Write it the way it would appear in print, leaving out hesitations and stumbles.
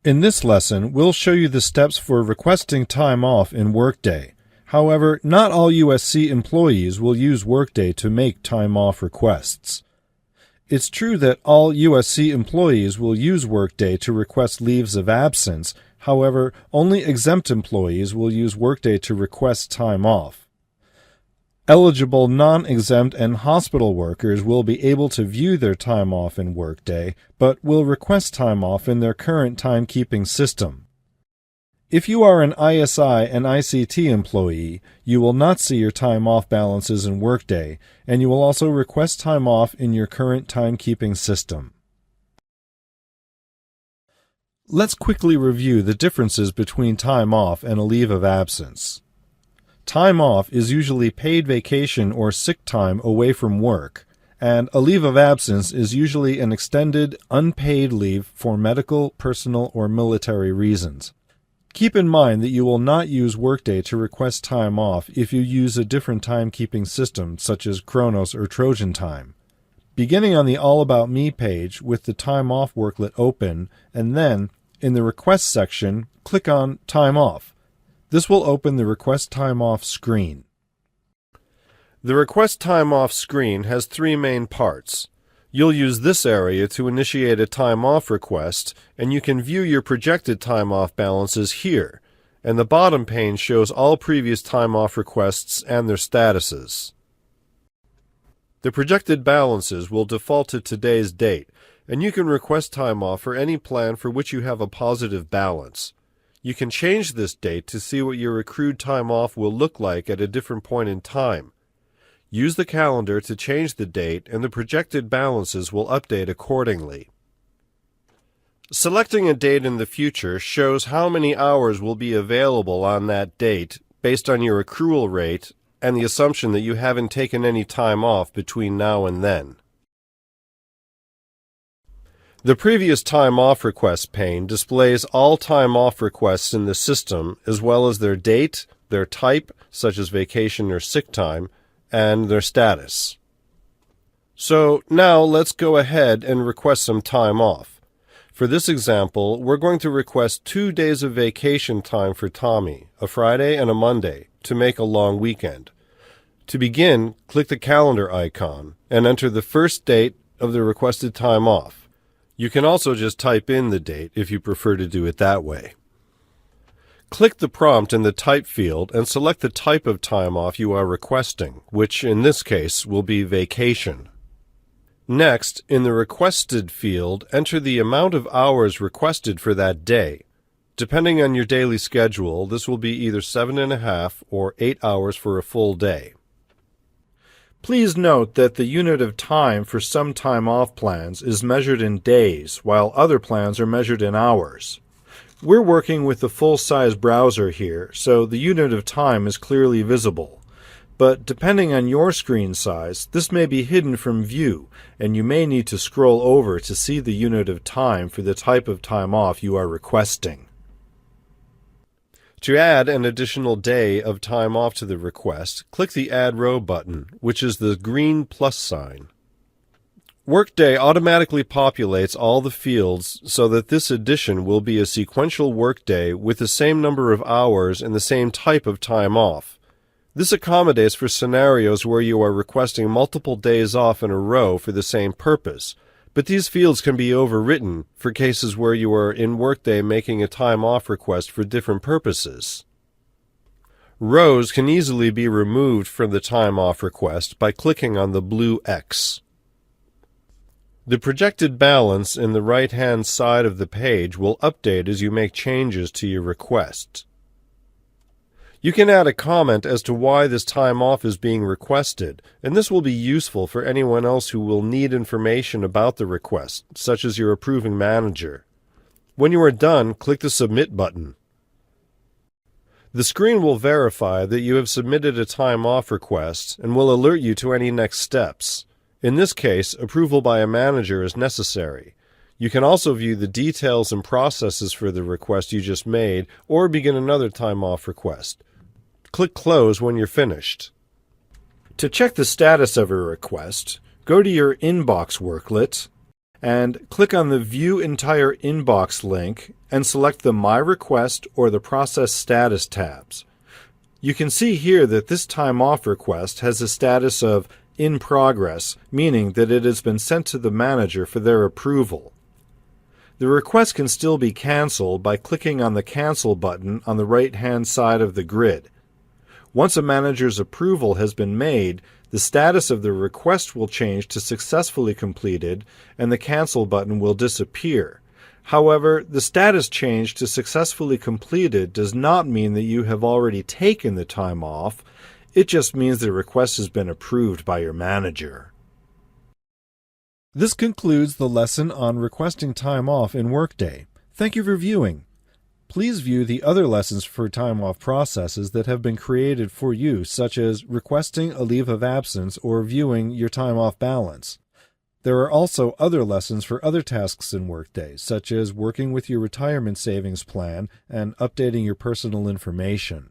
In this lesson, we'll show you the steps for requesting time off in Workday. However, not all USC employees will use Workday to make time off requests. It's true that all USC employees will use Workday to request leaves of absence. However, only exempt employees will use Workday to request time off. Eligible non-exempt and hospital workers will be able to view their time off in Workday, but will request time off in their current timekeeping system. If you are an ISI and ICT employee, you will not see your time off balances in Workday, and you will also request time off in your current timekeeping system. Let's quickly review the differences between time off and a leave of absence. Time off is usually paid vacation or sick time away from work, and a leave of absence is usually an extended, unpaid leave for medical, personal, or military reasons. Keep in mind that you will not use Workday to request time off if you use a different timekeeping system such as Kronos or Trojan Time. Beginning on the All About Me page with the Time Off worklet open, and then, in the Request section, click on Time Off. This will open the Request Time Off screen. The Request Time Off screen has three main parts. You'll use this area to initiate a time off request, and you can view your projected time off balances here, and the bottom pane shows all previous time off requests and their statuses. The projected balances will default to today's date, and you can request time off for any plan for which you have a positive balance. You can change this date to see what your accrued time off will look like at a different point in time. Use the calendar to change the date, and the projected balances will update accordingly. Selecting a date in the future shows how many hours will be available on that date based on your accrual rate and the assumption that you haven't taken any time off between now and then. The Previous Time Off Requests pane displays all time off requests in the system, as well as their date, their type, such as vacation or sick time, and their status. So now let's go ahead and request some time off. For this example, we're going to request 2 days of vacation time for Tommy, a Friday and a Monday, to make a long weekend. To begin, click the calendar icon and enter the first date of the requested time off. You can also just type in the date if you prefer to do it that way. Click the prompt in the type field and select the type of time off you are requesting, which in this case will be vacation. Next, in the requested field, enter the amount of hours requested for that day. Depending on your daily schedule, this will be either 7.5 or 8 hours for a full day. Please note that the unit of time for some time off plans is measured in days, while other plans are measured in hours. We're working with the full-size browser here, so the unit of time is clearly visible. But depending on your screen size, this may be hidden from view, and you may need to scroll over to see the unit of time for the type of time off you are requesting. To add an additional day of time off to the request, click the Add Row button, which is the green plus sign. Workday automatically populates all the fields so that this addition will be a sequential workday with the same number of hours and the same type of time off. This accommodates for scenarios where you are requesting multiple days off in a row for the same purpose, but these fields can be overwritten for cases where you are in Workday making a time off request for different purposes. Rows can easily be removed from the time off request by clicking on the blue X. The projected balance in the right-hand side of the page will update as you make changes to your request. You can add a comment as to why this time off is being requested, and this will be useful for anyone else who will need information about the request, such as your approving manager. When you are done, click the Submit button. The screen will verify that you have submitted a time off request and will alert you to any next steps. In this case, approval by a manager is necessary. You can also view the details and processes for the request you just made or begin another time off request. Click Close when you're finished. To check the status of a request, go to your Inbox worklet and click on the View Entire Inbox link and select the My Request or the Process Status tabs. You can see here that this time off request has a status of In Progress, meaning that it has been sent to the manager for their approval. The request can still be canceled by clicking on the Cancel button on the right-hand side of the grid. Once a manager's approval has been made, the status of the request will change to Successfully Completed and the Cancel button will disappear. However, the status change to Successfully Completed does not mean that you have already taken the time off. It just means the request has been approved by your manager. This concludes the lesson on requesting time off in Workday. Thank you for viewing. Please view the other lessons for time off processes that have been created for you, such as requesting a leave of absence or viewing your time off balance. There are also other lessons for other tasks in Workday, such as working with your retirement savings plan and updating your personal information.